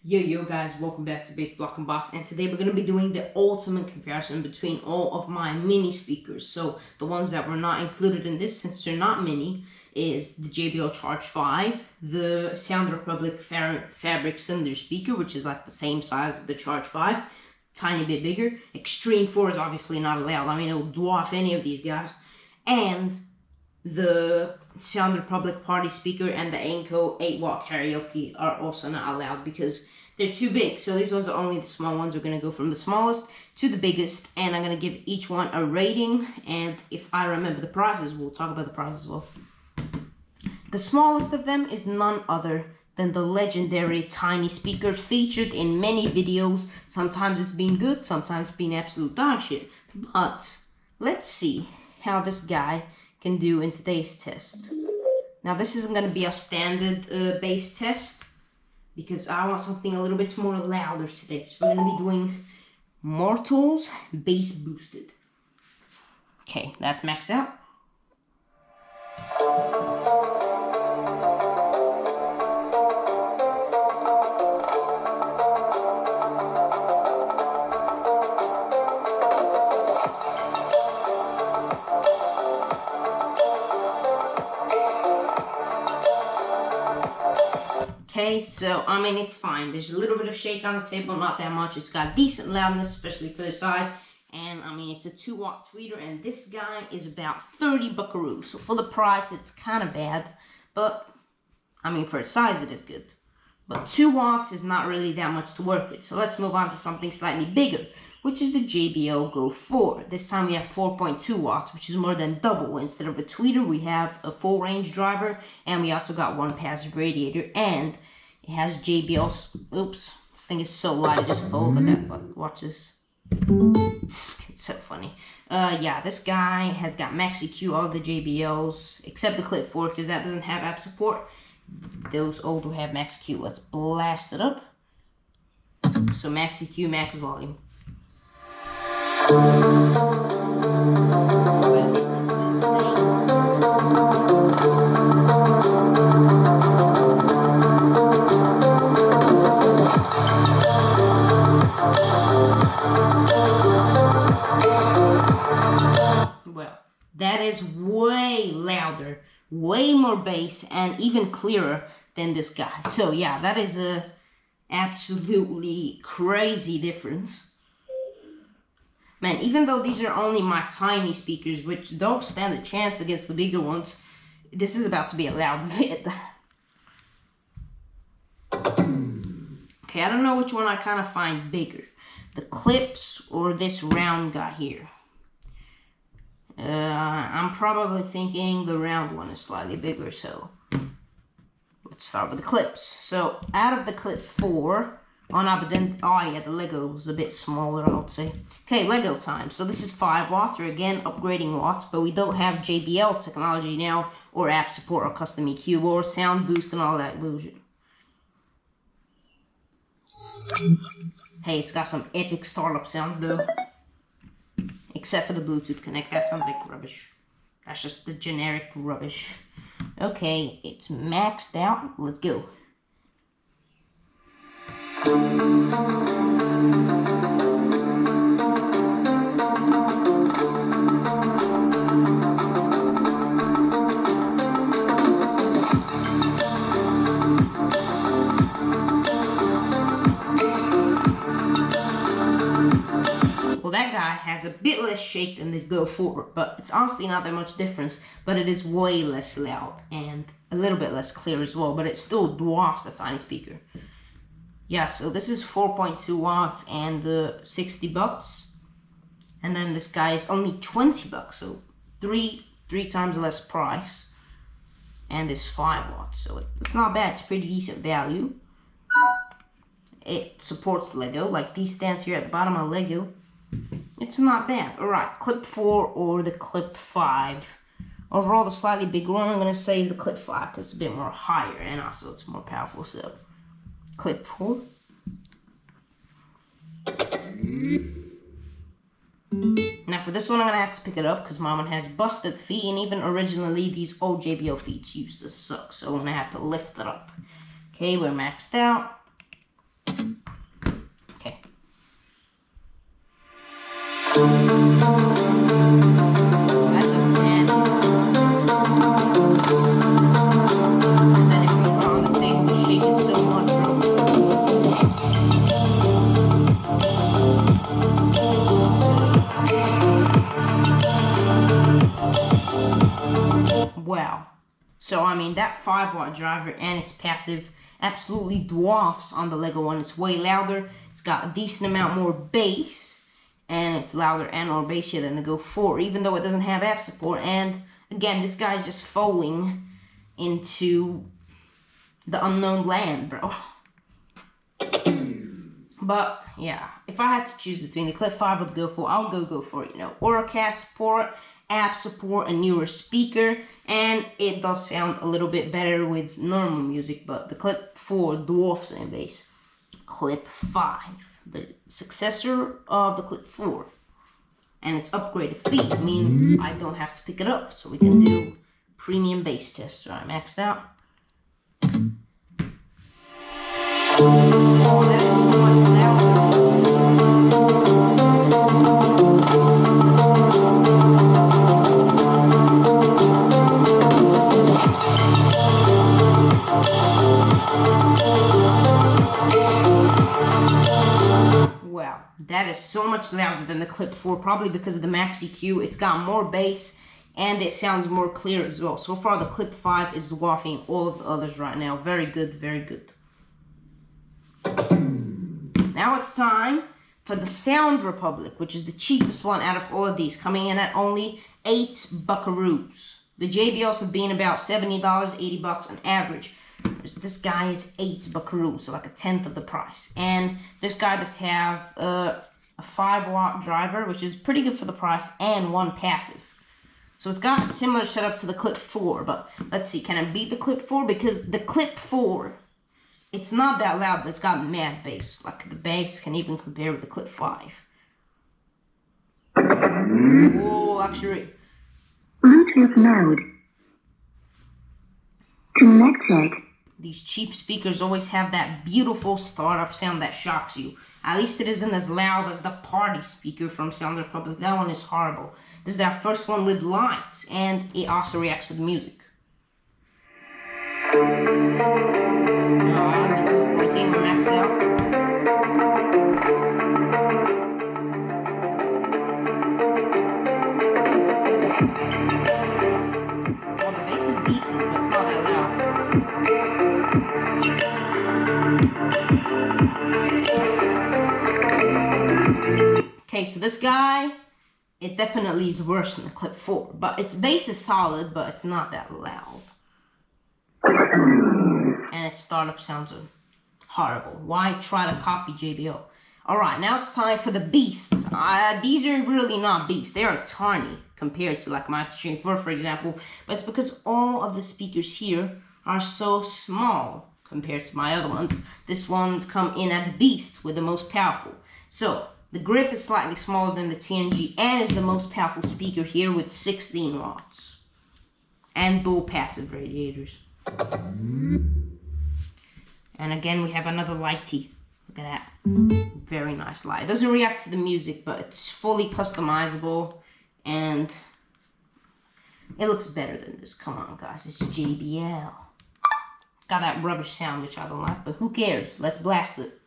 Yo guys, welcome back to Bass Block and Box, and today we're going to be doing the ultimate comparison between all of my mini speakers. So the ones that were not included in this, since they're not mini, is the JBL Charge 5, the Sound Republic Fabric Cylinder speaker, which is like the same size as the Charge 5, tiny bit bigger. Extreme 4 is obviously not allowed. I mean, it will dwarf any of these guys. And the Sound Republic Party speaker and the Anko 8-watt karaoke are also not allowed because they're too big. So these ones are only the small ones. We're going to go from the smallest to the biggest, and I'm going to give each one a rating, and if I remember the prices, we'll talk about the prices as well. The smallest of them is none other than the legendary tiny speaker featured in many videos. Sometimes it's been good, sometimes it's been absolute dog shit. But let's see how this guy can do in today's test. Now this isn't going to be a standard bass test because I want something a little bit more louder today. So we're going to be doing Mortals Bass Boosted. Okay, that's maxed out. Okay, so, I mean, it's fine. There's a little bit of shake on the table, not that much. It's got decent loudness, especially for the size. And, I mean, it's a 2-watt tweeter, and this guy is about 30 buckaroos. So, for the price, it's kind of bad. But, I mean, for its size, it is good. But 2 watts is not really that much to work with. So, let's move on to something slightly bigger, which is the JBL Go 4. This time, we have 4.2 watts, which is more than double. Instead of a tweeter, we have a full range driver, and we also got one passive radiator, and it has JBL's, oops, this thing is so loud, it just falls like that, but watch this. It's so funny. Yeah, this guy has got max EQ, all of the JBLs, except the Clip 4, because that doesn't have app support. Those old will have max EQ. Let's blast it up. So max EQ, max volume. Well, that is way louder, way more bass, and even clearer than this guy. So yeah, that is a absolutely crazy difference. Man, even though these are only my tiny speakers, which don't stand a chance against the bigger ones, this is about to be a loud vid. Okay, I don't know which one I kind of find bigger, the Clips or this round guy here. I'm probably thinking the round one is slightly bigger, so let's start with the Clips. So out of the Clip 4, oh yeah, the Lego was a bit smaller, I would say. Okay, Lego time. So this is 5 watts, or again, upgrading watts, but we don't have JBL technology now, or app support, or custom EQ, or sound boost, and all that bullshit. Hey, it's got some epic startup sounds, though. Except for the Bluetooth Connect, that sounds like rubbish. That's just the generic rubbish. Okay, it's maxed out. Let's go. That guy has a bit less shake than the Go 4, but it's honestly not that much difference, but it is way less loud and a little bit less clear as well, but it still dwarfs a tiny speaker. Yeah, so this is 4.2 watts and 60 bucks, and then this guy is only 20 bucks, so three times less price, and it's 5 watts, so it's not bad. It's pretty decent value. It supports Lego, like these stands here at the bottom are Lego. It's not bad. Alright, Clip 4 or the Clip 5. Overall, the slightly bigger one I'm going to say is the Clip 5 because it's a bit more higher and also it's more powerful. So, Clip 4. Now for this one, I'm going to have to pick it up because my one has busted feet, and even originally these old JBL feet used to suck, so I'm going to have to lift it up. Okay, we're maxed out. That's a bad. And then if you put on the table, the shake is so much, bro. Wow. So I mean that 5-watt driver and its passive absolutely dwarfs on the Lego one. It's way louder. It's got a decent amount more bass, and it's louder and more bassier than the Go 4, even though it doesn't have app support. And again, this guy's just falling into the unknown land, bro. But yeah, if I had to choose between the Clip 5 or the Go 4, I would go for, you know, Auracast support, app support, a newer speaker, and it does sound a little bit better with normal music, but the Clip 4 dwarfs in bass. Clip 5, the successor of the Clip 4, and its upgraded feet mean I don't have to pick it up, so we can do premium bass test. Alright, maxed out. Oh, that is so much louder. Wow, that is so much louder than the Clip 4, probably because of the Max EQ. It's got more bass, and it sounds more clear as well. So far, the Clip 5 is dwarfing all of the others right now. Very good, very good. Now it's time for the Sound Republic, which is the cheapest one out of all of these, coming in at only 8 buckaroos. The JBLs have been about $70, $80 on average. This guy is 8 buckaroos, so like a tenth of the price. And this guy does have a 5-watt driver, which is pretty good for the price, and 1 passive. So it's got a similar setup to the Clip 4, but let's see, can I beat the Clip 4? Because the Clip 4, it's not that loud, but it's got mad bass. Like, the bass can even compare with the Clip 5. Whoa, luxury. Bluetooth mode. Connected. These cheap speakers always have that beautiful startup sound that shocks you. At least it isn't as loud as the party speaker from Sound Republic. That one is horrible. This is our first one with lights, and it also reacts to the music. Alright, disappointing, we're maxed out. Well, the bass is decent, but it's not that loud. Okay, so this guy, it definitely is worse than the Clip 4, but its bass is solid, but it's not that loud. And its startup sounds are horrible. Why try to copy JBL? Alright, now it's time for the beasts. These are really not beasts. They are tiny compared to like my Extreme 4, for example. But it's because all of the speakers here are so small compared to my other ones. This one's come in at the beast with the most powerful. So, the grip is slightly smaller than the TNG and is the most powerful speaker here with 16 watts. And dual passive radiators. And again, we have another lighty. Look at that. Very nice light. It doesn't react to the music, but it's fully customizable. And it looks better than this. Come on, guys. It's JBL. Got that rubbish sound, which I don't like, but who cares? Let's blast it.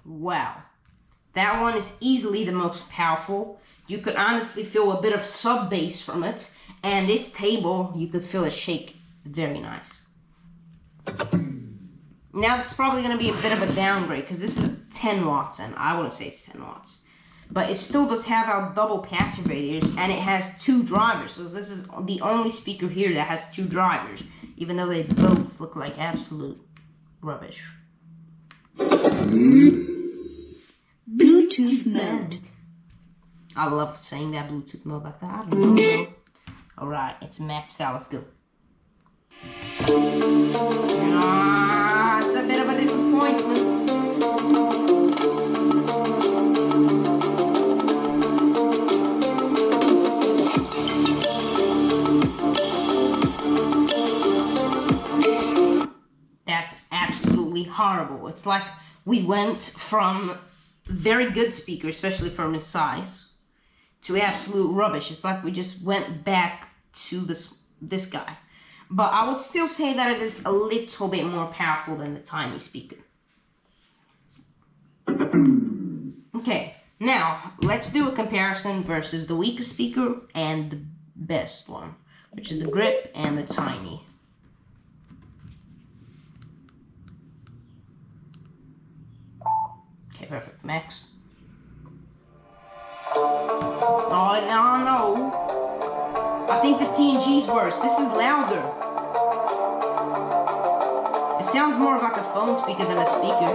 Wow, that one is easily the most powerful. You could honestly feel a bit of sub bass from it, and this table, you could feel it shake. Very nice. Now this is probably going to be a bit of a downgrade, because this is 10 watts, and I wouldn't say it's 10 watts. But it still does have our double passive radiators, and it has 2 drivers. So this is the only speaker here that has 2 drivers, even though they both look like absolute rubbish. Bluetooth mode. I love saying that Bluetooth mode like that. I don't know. Alright, it's maxed out. Let's go. It's a bit of a disappointment. That's absolutely horrible. It's like we went from very good speaker, especially for his size, to absolute rubbish. It's like we just went back to this guy. But I would still say that it is a little bit more powerful than the tiny speaker. Okay, now let's do a comparison versus the weakest speaker and the best one, which is the grip and the tiny. Okay, perfect. Max. Oh, no. I think the TNG's worse. This is louder. It sounds more like a phone speaker than a speaker.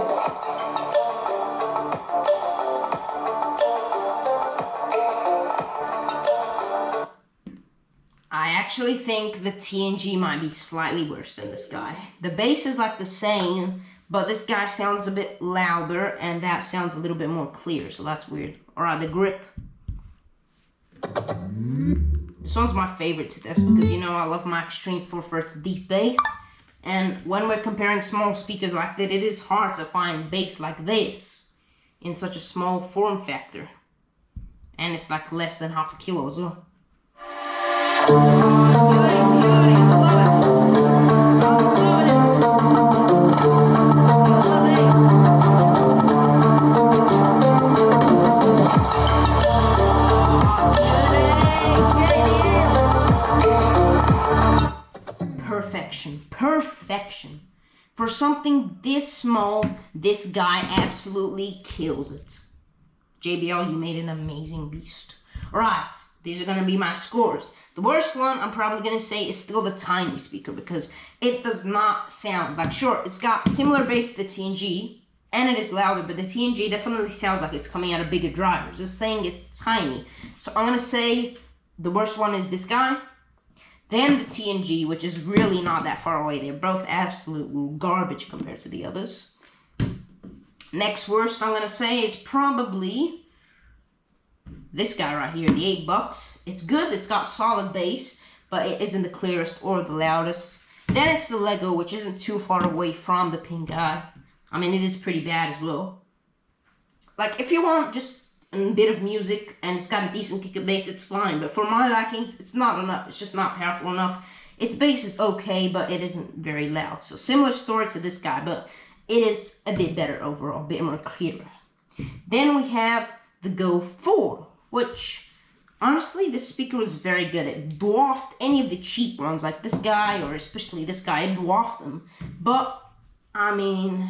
I actually think the TNG might be slightly worse than this guy. The bass is like the same, but this guy sounds a bit louder, and that sounds a little bit more clear, so that's weird. Alright, the grip. This one's my favorite to test because, you know, I love my Extreme 4 for its deep bass. And when we're comparing small speakers like that, it is hard to find bass like this in such a small form factor. And it's like less than half a kilo as well. Beauty, I love it. I'm loving it. Feel the bass. Perfection. For something this small, this guy absolutely kills it. JBL, you made an amazing beast. Alright, these are going to be my scores. The worst one I'm probably going to say is still the tiny speaker because it does not sound like, sure, it's got similar bass to the TNG and it is louder, but the TNG definitely sounds like it's coming out of bigger drivers. This thing is tiny. So I'm going to say the worst one is this guy. Then the TNG, which is really not that far away. They're both absolute garbage compared to the others. Next worst I'm going to say is probably this guy right here, the $8. It's good, it's got solid bass, but it isn't the clearest or the loudest. Then it's the Lego, which isn't too far away from the pink guy. I mean, it is pretty bad as well. Like, if you want just a bit of music and it's got a decent kick of bass, it's fine, but for my likings, it's not enough. It's just not powerful enough. Its bass is okay, but it isn't very loud. So similar story to this guy, but it is a bit better overall, a bit more clearer. Then we have the Go 4, which honestly, this speaker was very good. It dwarfed any of the cheap ones like this guy, or especially this guy. It dwarfed them, but I mean,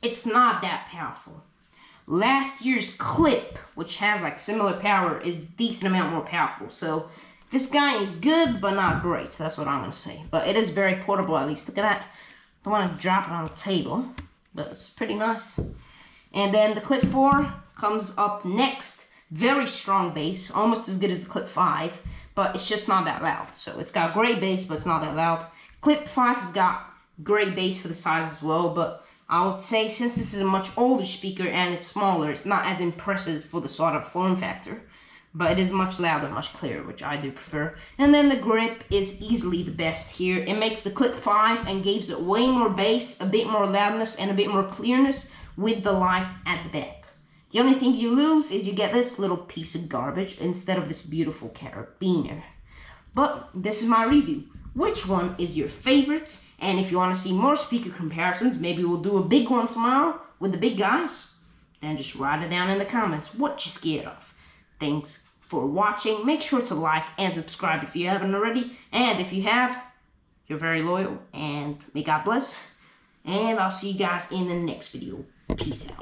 it's not that powerful. Last year's Clip, which has like similar power, is decent amount more powerful. So this guy is good, but not great. So that's what I'm going to say. But it is very portable at least. Look at that. Don't want to drop it on the table, but it's pretty nice. And then the Clip 4 comes up next. Very strong bass, almost as good as the Clip 5, but it's just not that loud. So it's got great bass, but it's not that loud. Clip 5 has got great bass for the size as well, but I would say since this is a much older speaker and it's smaller, it's not as impressive for the sort of form factor, but it is much louder, much clearer, which I do prefer. And then the grip is easily the best here. It makes the Clip 5 and gives it way more bass, a bit more loudness, and a bit more clearness with the light at the back. The only thing you lose is you get this little piece of garbage instead of this beautiful carabiner. But this is my review. Which one is your favorite? And if you want to see more speaker comparisons, maybe we'll do a big one tomorrow with the big guys. Then just write it down in the comments what you're scared of. Thanks for watching. Make sure to like and subscribe if you haven't already. And if you have, you're very loyal. And may God bless. And I'll see you guys in the next video. Peace out.